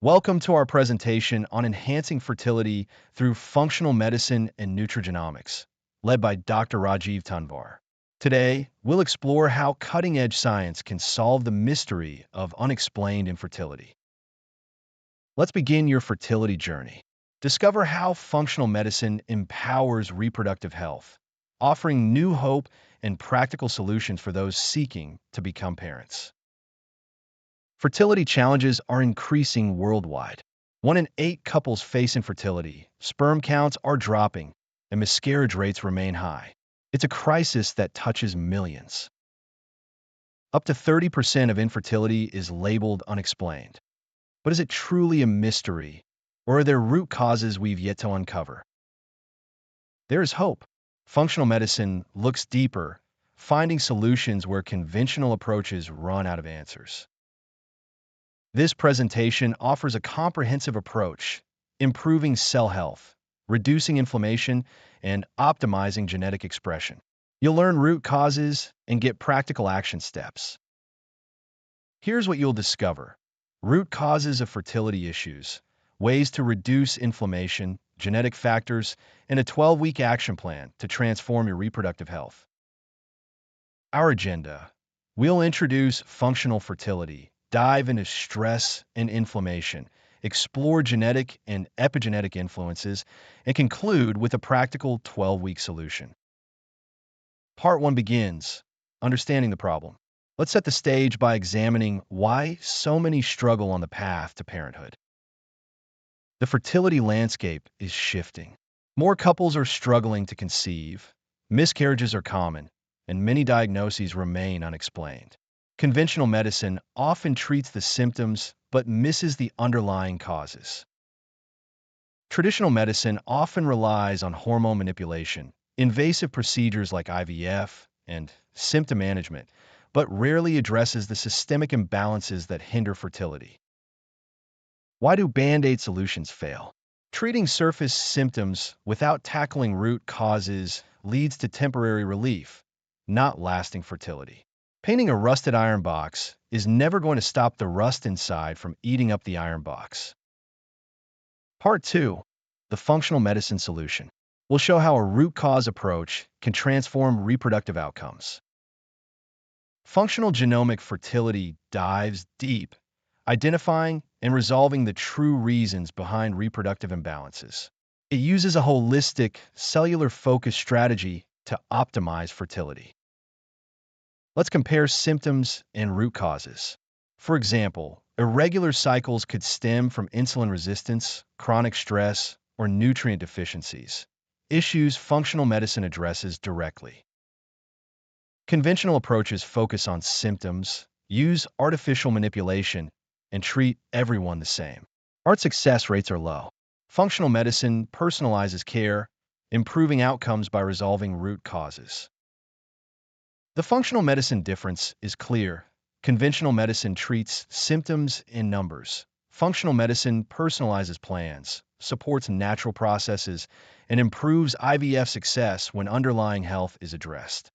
Welcome to our presentation on enhancing fertility through functional medicine and nutrigenomics, led by Dr. Rajeev Tanwar. Today, we'll explore how cutting-edge science can solve the mystery of unexplained infertility. Let's begin your fertility journey. Discover how functional medicine empowers reproductive health, offering new hope and practical solutions for those seeking to become parents. Fertility challenges are increasing worldwide. 1 in 8 couples face infertility, sperm counts are dropping, and miscarriage rates remain high. It's a crisis that touches millions. Up to 30% of infertility is labeled unexplained. But is it truly a mystery, or are there root causes we've yet to uncover? There is hope. Functional medicine looks deeper, finding solutions where conventional approaches run out of answers. This presentation offers a comprehensive approach, improving cell health, reducing inflammation, and optimizing genetic expression. You'll learn root causes and get practical action steps. Here's what you'll discover: root causes of fertility issues, ways to reduce inflammation, genetic factors, and a 12-week action plan to transform your reproductive health. Our agenda: we'll introduce functional fertility, dive into stress and inflammation, explore genetic and epigenetic influences, and conclude with a practical 12-week solution. Part 1 begins understanding the problem. Let's set the stage by examining why so many struggle on the path to parenthood. The fertility landscape is shifting. More couples are struggling to conceive, miscarriages are common, and many diagnoses remain unexplained. Conventional medicine often treats the symptoms but misses the underlying causes. Traditional medicine often relies on hormone manipulation, invasive procedures like IVF, and symptom management, but rarely addresses the systemic imbalances that hinder fertility. Why do Band-Aid solutions fail? Treating surface symptoms without tackling root causes leads to temporary relief, not lasting fertility. Painting a rusted iron box is never going to stop the rust inside from eating up the iron box. Part 2, the functional medicine solution. We'll show how a root cause approach can transform reproductive outcomes. Functional genomic fertility dives deep, identifying and resolving the true reasons behind reproductive imbalances. It uses a holistic, cellular-focused strategy to optimize fertility. Let's compare symptoms and root causes. For example, irregular cycles could stem from insulin resistance, chronic stress, or nutrient deficiencies, issues functional medicine addresses directly. Conventional approaches focus on symptoms, use artificial manipulation, and treat everyone the same. Our success rates are low. Functional medicine personalizes care, improving outcomes by resolving root causes. The functional medicine difference is clear. Conventional medicine treats symptoms in numbers. Functional medicine personalizes plans, supports natural processes, and improves IVF success when underlying health is addressed.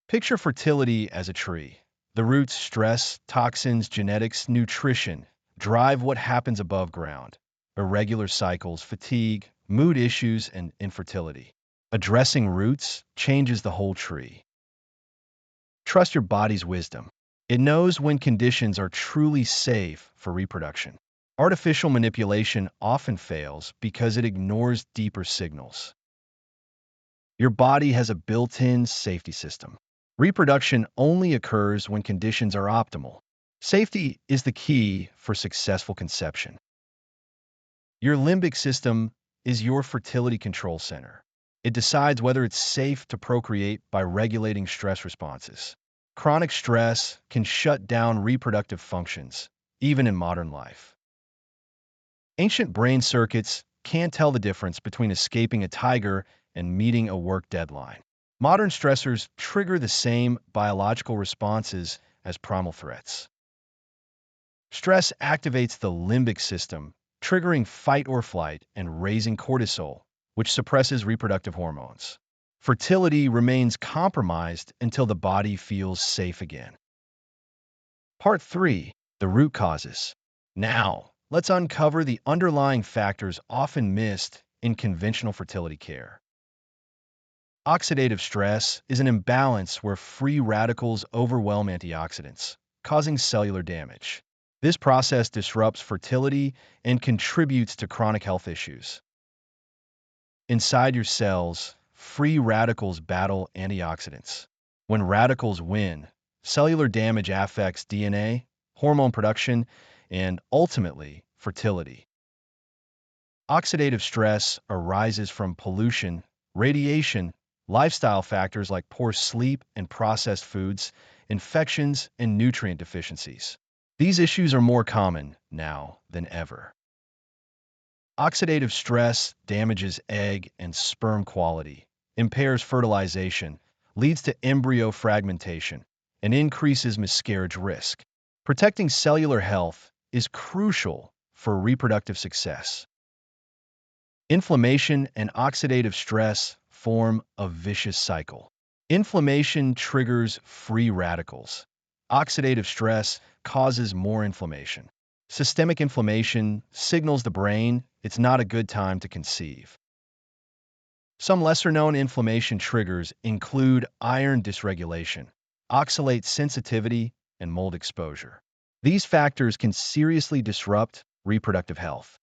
Picture fertility as a tree. The roots, stress, toxins, genetics, nutrition drive what happens above ground. Irregular cycles, fatigue, mood issues, and infertility. Addressing roots changes the whole tree. Trust your body's wisdom. It knows when conditions are truly safe for reproduction. Artificial manipulation often fails because it ignores deeper signals. Your body has a built-in safety system. Reproduction only occurs when conditions are optimal. Safety is the key for successful conception. Your limbic system is your fertility control center. It decides whether it's safe to procreate by regulating stress responses. Chronic stress can shut down reproductive functions, even in modern life. Ancient brain circuits can't tell the difference between escaping a tiger and meeting a work deadline. Modern stressors trigger the same biological responses as primal threats. Stress activates the limbic system, triggering fight or flight and raising cortisol, which suppresses reproductive hormones. Fertility remains compromised until the body feels safe again. Part 3, the root causes. Now, let's uncover the underlying factors often missed in conventional fertility care. Oxidative stress is an imbalance where free radicals overwhelm antioxidants, causing cellular damage. This process disrupts fertility and contributes to chronic health issues. Inside your cells, free radicals battle antioxidants. When radicals win, cellular damage affects DNA, hormone production, and ultimately, fertility. Oxidative stress arises from pollution, radiation, lifestyle factors like poor sleep and processed foods, infections, and nutrient deficiencies. These issues are more common now than ever. Oxidative stress damages egg and sperm quality, impairs fertilization, leads to embryo fragmentation, and increases miscarriage risk. Protecting cellular health is crucial for reproductive success. Inflammation and oxidative stress form a vicious cycle. Inflammation triggers free radicals. Oxidative stress causes more inflammation. Systemic inflammation signals the brain it's not a good time to conceive. Some lesser-known inflammation triggers include iron dysregulation, oxalate sensitivity, and mold exposure. These factors can seriously disrupt reproductive health.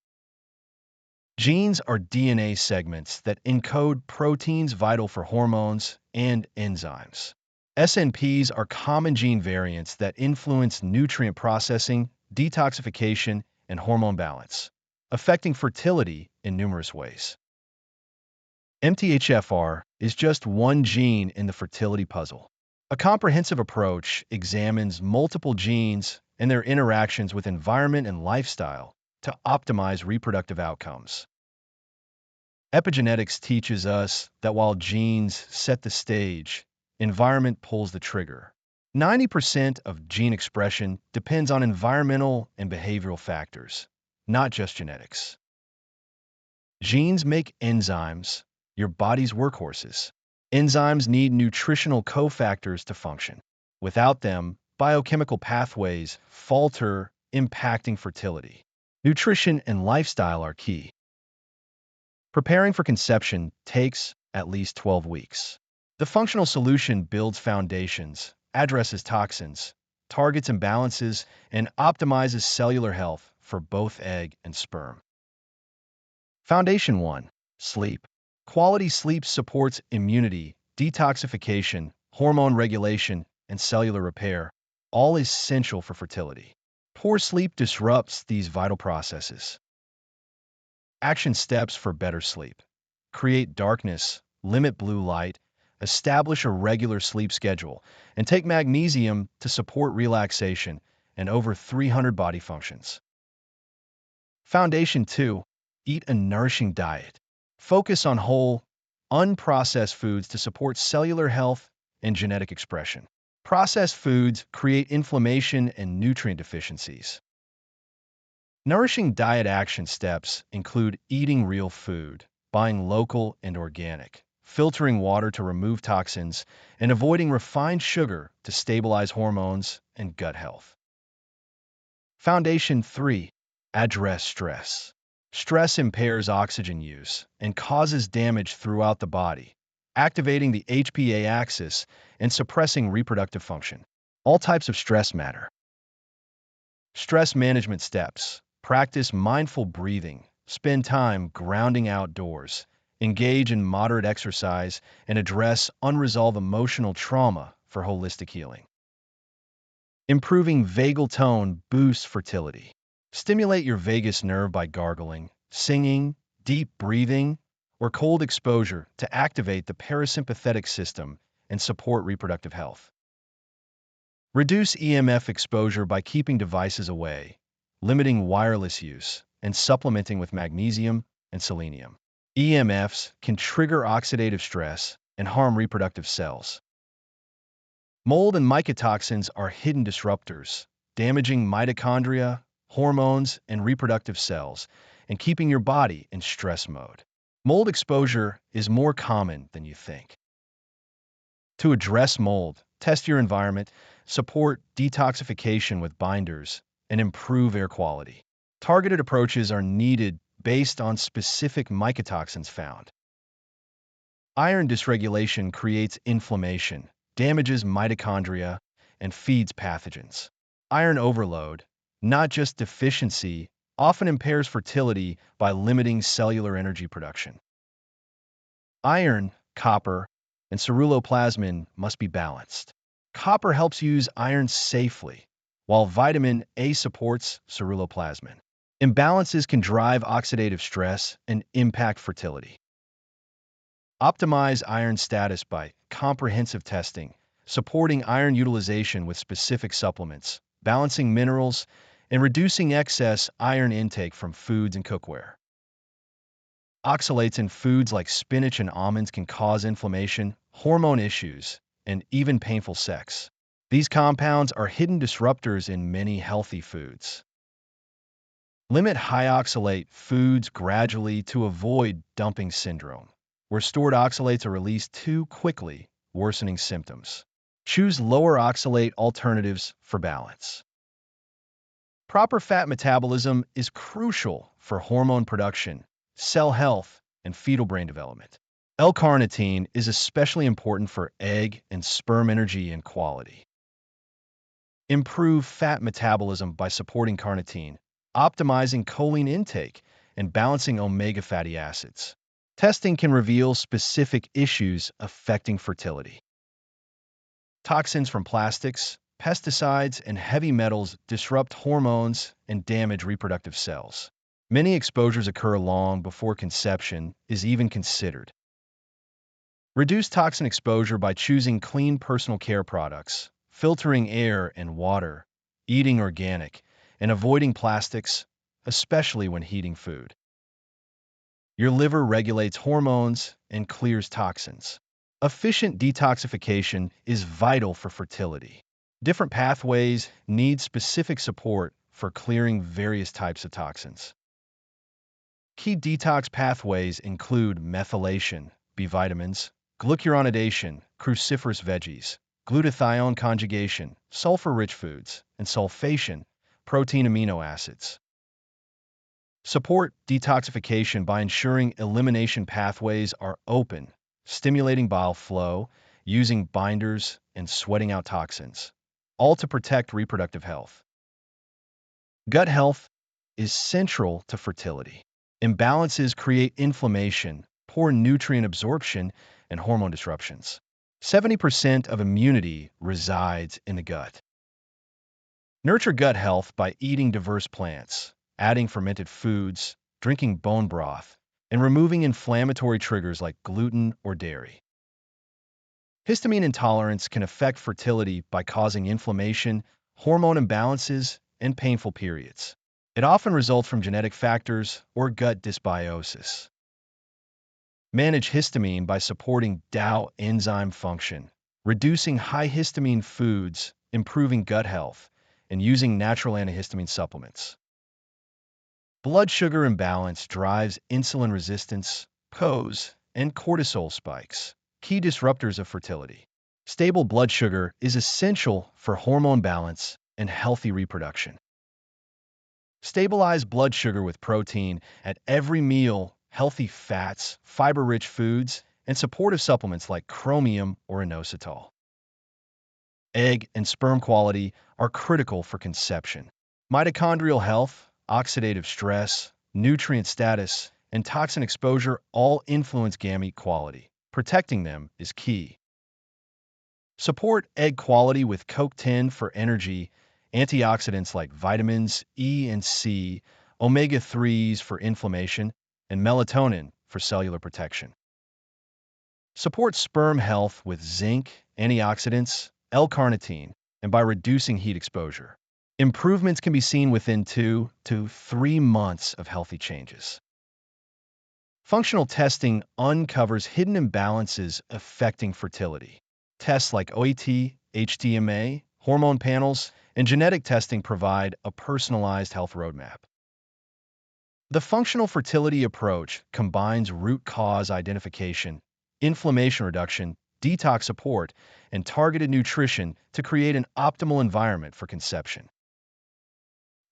Genes are DNA segments that encode proteins vital for hormones and enzymes. SNPs are common gene variants that influence nutrient processing, detoxification, and hormone balance, affecting fertility in numerous ways. MTHFR is just one gene in the fertility puzzle. A comprehensive approach examines multiple genes and their interactions with environment and lifestyle to optimize reproductive outcomes. Epigenetics teaches us that while genes set the stage, environment pulls the trigger. 90% of gene expression depends on environmental and behavioral factors, not just genetics. Genes make enzymes, your body's workhorses. Enzymes need nutritional cofactors to function. Without them, biochemical pathways falter, impacting fertility. Nutrition and lifestyle are key. Preparing for conception takes at least 12 weeks. The functional solution builds foundations, addresses toxins, targets imbalances, and optimizes cellular health for both egg and sperm. Foundation 1. Sleep. Quality sleep supports immunity, detoxification, hormone regulation, and cellular repair, all essential for fertility. Poor sleep disrupts these vital processes. Action steps for better sleep. Create darkness, limit blue light, establish a regular sleep schedule, and take magnesium to support relaxation and over 300 body functions. Foundation 2. Eat a nourishing diet. Focus on whole, unprocessed foods to support cellular health and genetic expression. Processed foods create inflammation and nutrient deficiencies. Nourishing diet action steps include eating real food, buying local and organic, filtering water to remove toxins, and avoiding refined sugar to stabilize hormones and gut health. Foundation 3. Address stress. Stress impairs oxygen use and causes damage throughout the body, activating the HPA axis and suppressing reproductive function. All types of stress matter. Stress management steps. Practice mindful breathing, spend time grounding outdoors, engage in moderate exercise, and address unresolved emotional trauma for holistic healing. Improving vagal tone boosts fertility. Stimulate your vagus nerve by gargling, singing, deep breathing, or cold exposure to activate the parasympathetic system and support reproductive health. Reduce EMF exposure by keeping devices away, limiting wireless use, and supplementing with magnesium and selenium. EMFs can trigger oxidative stress and harm reproductive cells. Mold and mycotoxins are hidden disruptors, damaging mitochondria, hormones, and reproductive cells, and keeping your body in stress mode. Mold exposure is more common than you think. To address mold, test your environment, support detoxification with binders, and improve air quality. Targeted approaches are needed based on specific mycotoxins found. Iron dysregulation creates inflammation, damages mitochondria, and feeds pathogens. Iron overload, not just deficiency, often impairs fertility by limiting cellular energy production. Iron, copper, and ceruloplasmin must be balanced. Copper helps use iron safely, while vitamin A supports ceruloplasmin. Imbalances can drive oxidative stress and impact fertility. Optimize iron status by comprehensive testing, supporting iron utilization with specific supplements, balancing minerals, and reducing excess iron intake from foods and cookware. Oxalates in foods like spinach and almonds can cause inflammation, hormone issues, and even painful sex. These compounds are hidden disruptors in many healthy foods. Limit high oxalate foods gradually to avoid dumping syndrome, where stored oxalates are released too quickly, worsening symptoms. Choose lower oxalate alternatives for balance. Proper fat metabolism is crucial for hormone production, cell health, and fetal brain development. L-carnitine is especially important for egg and sperm energy and quality. Improve fat metabolism by supporting carnitine, optimizing choline intake, and balancing omega fatty acids. Testing can reveal specific issues affecting fertility. Toxins from plastics, pesticides, and heavy metals disrupt hormones and damage reproductive cells. Many exposures occur long before conception is even considered. Reduce toxin exposure by choosing clean personal care products, filtering air and water, eating organic, and avoiding plastics, especially when heating food. Your liver regulates hormones and clears toxins. Efficient detoxification is vital for fertility. Different pathways need specific support for clearing various types of toxins. Key detox pathways include methylation, B vitamins, glucuronidation, cruciferous veggies, glutathione conjugation, sulfur-rich foods, and sulfation, protein amino acids. Support detoxification by ensuring elimination pathways are open, stimulating bile flow, using binders, and sweating out toxins, all to protect reproductive health. Gut health is central to fertility. Imbalances create inflammation, poor nutrient absorption, and hormone disruptions. 70% of immunity resides in the gut. Nurture gut health by eating diverse plants, adding fermented foods, drinking bone broth, and removing inflammatory triggers like gluten or dairy. Histamine intolerance can affect fertility by causing inflammation, hormone imbalances, and painful periods. It often results from genetic factors or gut dysbiosis. Manage histamine by supporting DAO enzyme function, reducing high histamine foods, improving gut health, and using natural antihistamine supplements. Blood sugar imbalance drives insulin resistance, PCOS, and cortisol spikes, key disruptors of fertility. Stable blood sugar is essential for hormone balance and healthy reproduction. Stabilize blood sugar with protein at every meal, healthy fats, fiber-rich foods, and supportive supplements like chromium or inositol. Egg and sperm quality are critical for conception. Mitochondrial health, oxidative stress, nutrient status, and toxin exposure all influence gamete quality. Protecting them is key. Support egg quality with CoQ10 for energy, antioxidants like vitamins E and C, omega-3s for inflammation, and melatonin for cellular protection. Support sperm health with zinc, antioxidants, L-carnitine, and by reducing heat exposure. Improvements can be seen within 2 to 3 months of healthy changes. Functional testing uncovers hidden imbalances affecting fertility. Tests like OET, HTMA, hormone panels, and genetic testing provide a personalized health roadmap. The functional fertility approach combines root cause identification, inflammation reduction, detox support, and targeted nutrition to create an optimal environment for conception.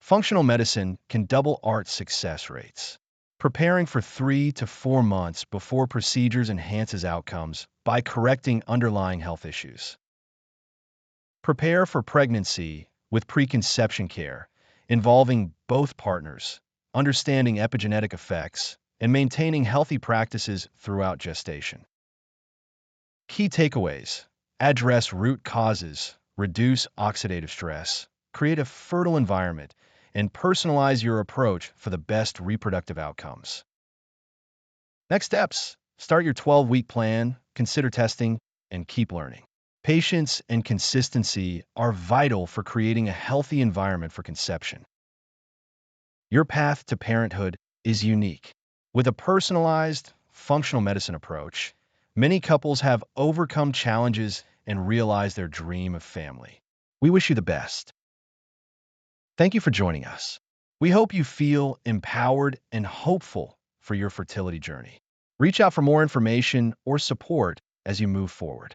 Functional medicine can double ART success rates. Preparing for 3 to 4 months before procedures enhances outcomes by correcting underlying health issues. Prepare for pregnancy with preconception care, involving both partners, understanding epigenetic effects, and maintaining healthy practices throughout gestation. Key takeaways: address root causes, reduce oxidative stress, create a fertile environment, and personalize your approach for the best reproductive outcomes. Next steps: start your 12-week plan, consider testing, and keep learning. Patience and consistency are vital for creating a healthy environment for conception. Your path to parenthood is unique. With a personalized, functional medicine approach, many couples have overcome challenges and realized their dream of family. We wish you the best. Thank you for joining us. We hope you feel empowered and hopeful for your fertility journey. Reach out for more information or support as you move forward.